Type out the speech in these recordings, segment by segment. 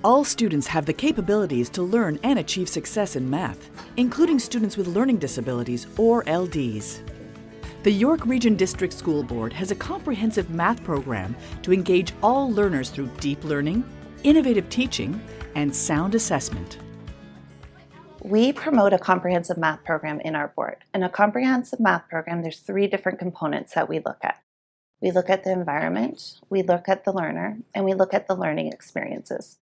All students have the capabilities to learn and achieve success in math, including students with learning disabilities or LDs. The York Region District School Board has a comprehensive math program to engage all learners through deep learning, innovative teaching, and sound assessment. We promote a comprehensive math program in our board. In a comprehensive math program, there's 3 different components that we look at. We look at the environment, we look at the learner, and we look at the learning experiences.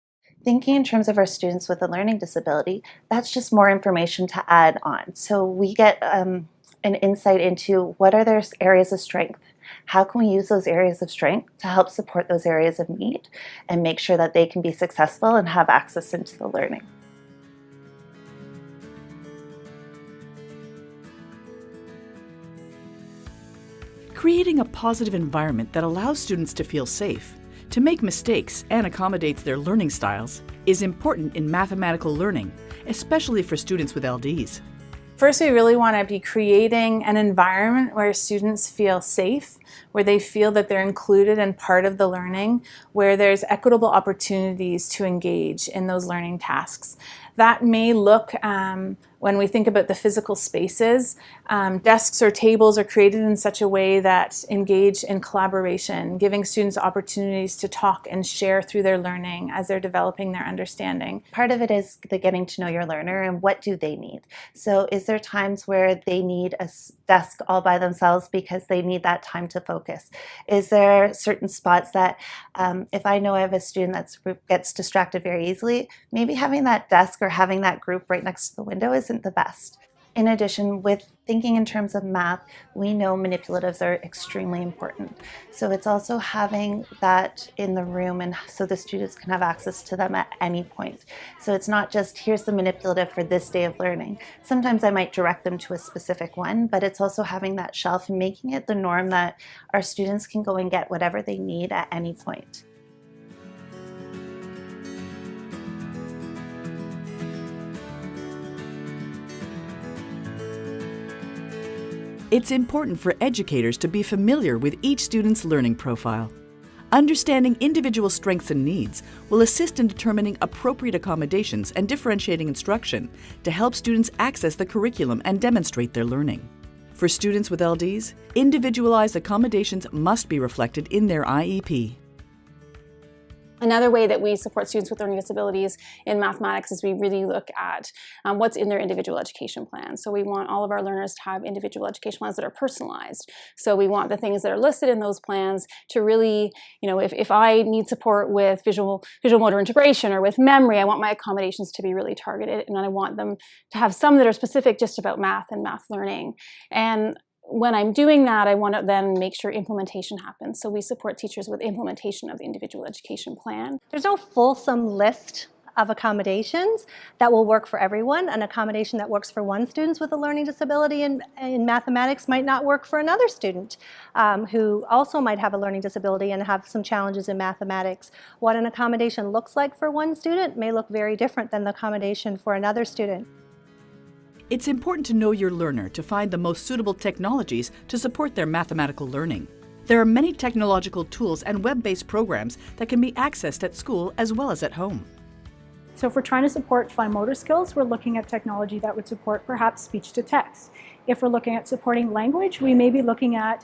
Thinking in terms of our students with a learning disability, that's just more information to add on. So we get an insight into what are their areas of strength. How can we use those areas of strength to help support those areas of need and make sure that they can be successful and have access into the learning. Creating a positive environment that allows students to feel safe, to make mistakes, and accommodates their learning styles is important in mathematical learning, especially for students with LDs. First, we really want to be creating an environment where students feel safe, where they feel that they're included and part of the learning, where there's equitable opportunities to engage in those learning tasks. That may look, when we think about the physical spaces, desks or tables are created in such a way that engage in collaboration, giving students opportunities to talk and share through their learning as they're developing their understanding. Part of it is the getting to know your learner and what do they need. So is there times where they need a desk all by themselves because they need that time to focus? Is there certain spots that if I know I have a student that gets distracted very easily, maybe having that desk or having that group right next to the window isn't the best. In addition, with thinking in terms of math, we know manipulatives are extremely important. So it's also having that in the room and so the students can have access to them at any point. So it's not just here's the manipulative for this day of learning. Sometimes I might direct them to a specific one, but it's also having that shelf and making it the norm that our students can go and get whatever they need at any point. It's important for educators to be familiar with each student's learning profile. Understanding individual strengths and needs will assist in determining appropriate accommodations and differentiating instruction to help students access the curriculum and demonstrate their learning. For students with LDs, individualized accommodations must be reflected in their IEP. Another way that we support students with learning disabilities in mathematics is we really look at what's in their individual education plan. So we want all of our learners to have individual education plans that are personalized. So we want the things that are listed in those plans to really, if I need support with visual motor integration or with memory, I want my accommodations to be really targeted, and I want them to have some that are specific just about math and math learning. And when I'm doing that, I want to then make sure implementation happens. So we support teachers with implementation of the individual education plan. There's no fulsome list of accommodations that will work for everyone. An accommodation that works for one student with a learning disability in mathematics might not work for another student who also might have a learning disability and have some challenges in mathematics. What an accommodation looks like for one student may look very different than the accommodation for another student. It's important to know your learner to find the most suitable technologies to support their mathematical learning. There are many technological tools and web-based programs that can be accessed at school as well as at home. So if we're trying to support fine motor skills, we're looking at technology that would support perhaps speech to text. If we're looking at supporting language, we may be looking at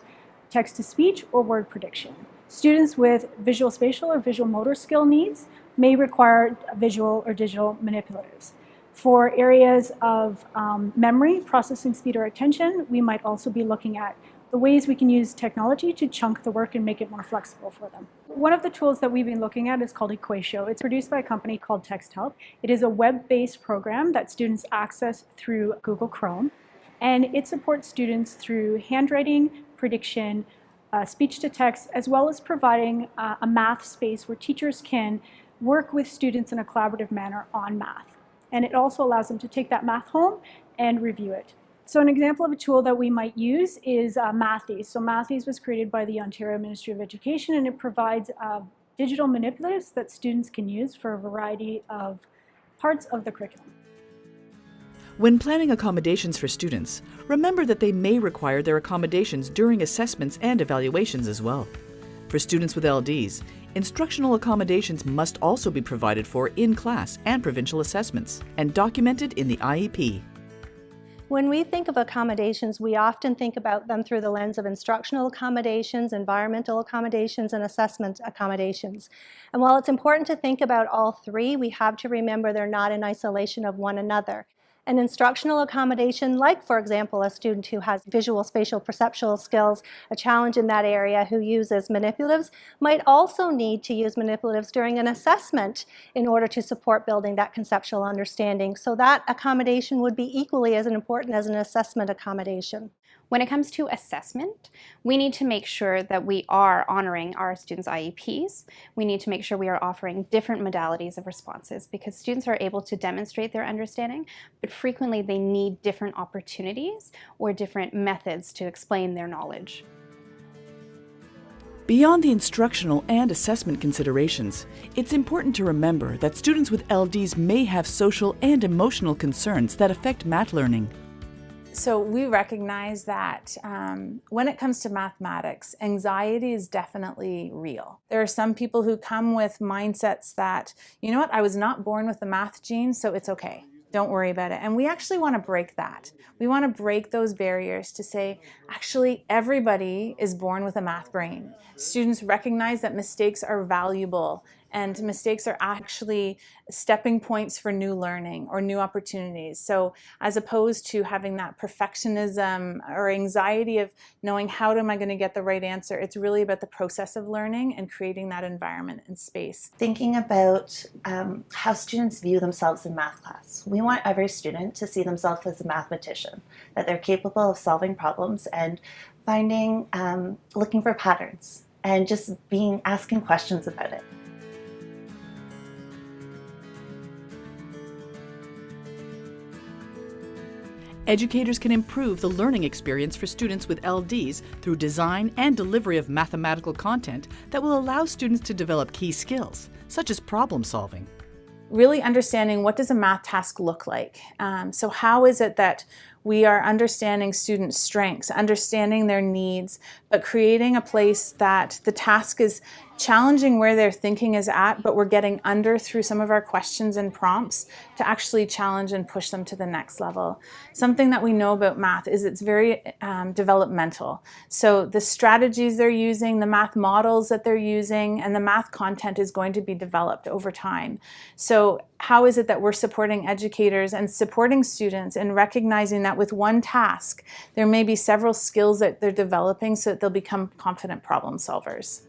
text to speech or word prediction. Students with visual spatial or visual motor skill needs may require visual or digital manipulatives. For areas of memory, processing speed, or attention, we might also be looking at the ways we can use technology to chunk the work and make it more flexible for them. One of the tools that we've been looking at is called Equatio. It's produced by a company called TextHelp. It is a web-based program that students access through Google Chrome, and it supports students through handwriting, prediction, speech to text, as well as providing a math space where teachers can work with students in a collaborative manner on math. And it also allows them to take that math home and review it. So an example of a tool that we might use is Mathies. So Mathies was created by the Ontario Ministry of Education, and it provides digital manipulatives that students can use for a variety of parts of the curriculum. When planning accommodations for students, remember that they may require their accommodations during assessments and evaluations as well. For students with LDs, Instructional accommodations must also be provided for in class and provincial assessments and documented in the IEP. When we think of accommodations, we often think about them through the lens of instructional accommodations, environmental accommodations, and assessment accommodations. And while it's important to think about all three, we have to remember they're not in isolation of one another. An instructional accommodation, like for example, a student who has visual spatial perceptual skills, a challenge in that area, who uses manipulatives, might also need to use manipulatives during an assessment in order to support building that conceptual understanding. So that accommodation would be equally as important as an assessment accommodation. When it comes to assessment, we need to make sure that we are honoring our students' IEPs. We need to make sure we are offering different modalities of responses because students are able to demonstrate their understanding, but frequently they need different opportunities or different methods to explain their knowledge. Beyond the instructional and assessment considerations, it's important to remember that students with LDs may have social and emotional concerns that affect math learning. So we recognize that when it comes to mathematics, anxiety is definitely real. There are some people who come with mindsets that, you know what, I was not born with the math gene, so it's okay. Don't worry about it. And we actually want to break that. We want to break those barriers to say, actually, everybody is born with a math brain. Students recognize that mistakes are valuable and mistakes are actually stepping points for new learning or new opportunities. So as opposed to having that perfectionism or anxiety of knowing how am I going to get the right answer, it's really about the process of learning and creating that environment and space. Thinking about how students view themselves in math class. We want every student to see themselves as a mathematician, that they're capable of solving problems and finding, looking for patterns and just asking questions about it. Educators can improve the learning experience for students with LDs through design and delivery of mathematical content that will allow students to develop key skills, such as problem solving. Really understanding what does a math task look like. So how is it that we are understanding students' strengths, understanding their needs, but creating a place that the task is challenging where their thinking is at, but we're getting under through some of our questions and prompts to actually challenge and push them to the next level. Something that we know about math is it's very developmental. So the strategies they're using, the math models that they're using, and the math content is going to be developed over time. So how is it that we're supporting educators and supporting students in recognizing that with one task, there may be several skills that they're developing so that they'll become confident problem solvers?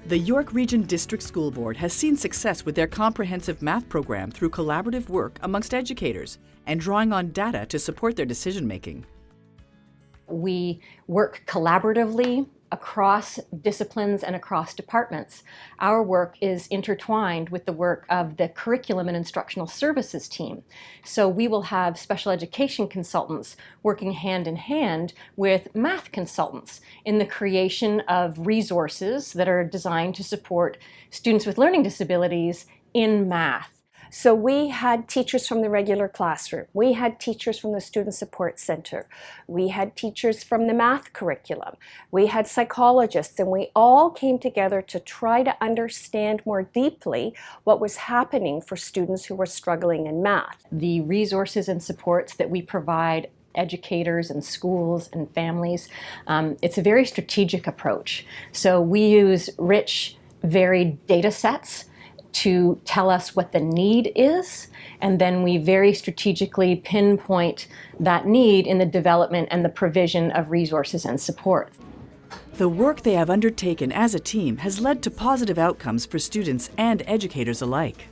The York Region District School Board has seen success with their comprehensive math program through collaborative work amongst educators and drawing on data to support their decision-making. We work collaboratively across disciplines and across departments. Our work is intertwined with the work of the curriculum and instructional services team. So we will have special education consultants working hand in hand with math consultants in the creation of resources that are designed to support students with learning disabilities in math. So we had teachers from the regular classroom. We had teachers from the Student Support Center. We had teachers from the math curriculum. We had psychologists, and we all came together to try to understand more deeply what was happening for students who were struggling in math. The resources and supports that we provide educators and schools and families, it's a very strategic approach. So we use rich, varied data sets to tell us what the need is, and then we very strategically pinpoint that need in the development and the provision of resources and support. The work they have undertaken as a team has led to positive outcomes for students and educators alike.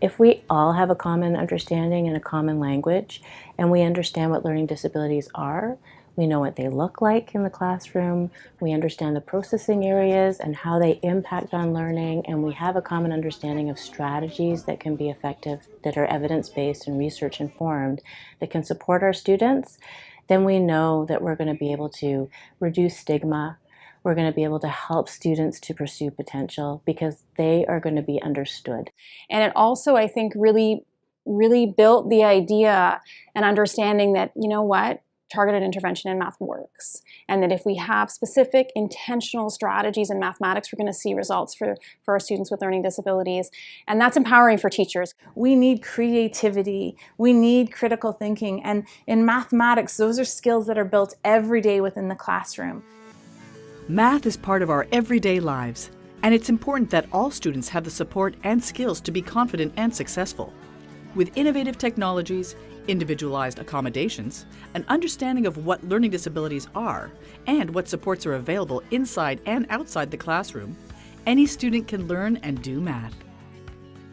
If we all have a common understanding and a common language, and we understand what learning disabilities are, we know what they look like in the classroom, we understand the processing areas and how they impact on learning, and we have a common understanding of strategies that can be effective, that are evidence-based and research-informed, that can support our students, then we know that we're going to be able to reduce stigma. We're going to be able to help students to pursue potential because they are going to be understood. And it also, I think, really really built the idea and understanding that, you know what, targeted intervention in math works. And that if we have specific intentional strategies in mathematics, we're going to see results for our students with learning disabilities. And that's empowering for teachers. We need creativity. We need critical thinking. And in mathematics, those are skills that are built every day within the classroom. Math is part of our everyday lives, and it's important that all students have the support and skills to be confident and successful. With innovative technologies, individualized accommodations, an understanding of what learning disabilities are, and what supports are available inside and outside the classroom, any student can learn and do math.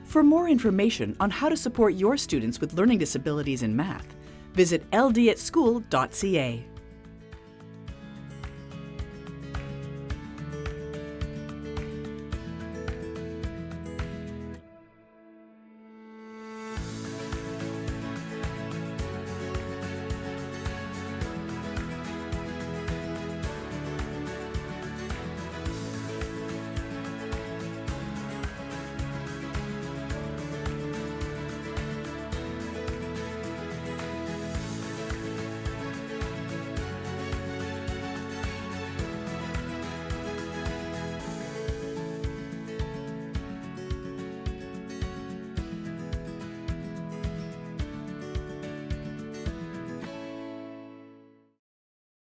For more information on how to support your students with learning disabilities in math, visit ldAtSchool.ca.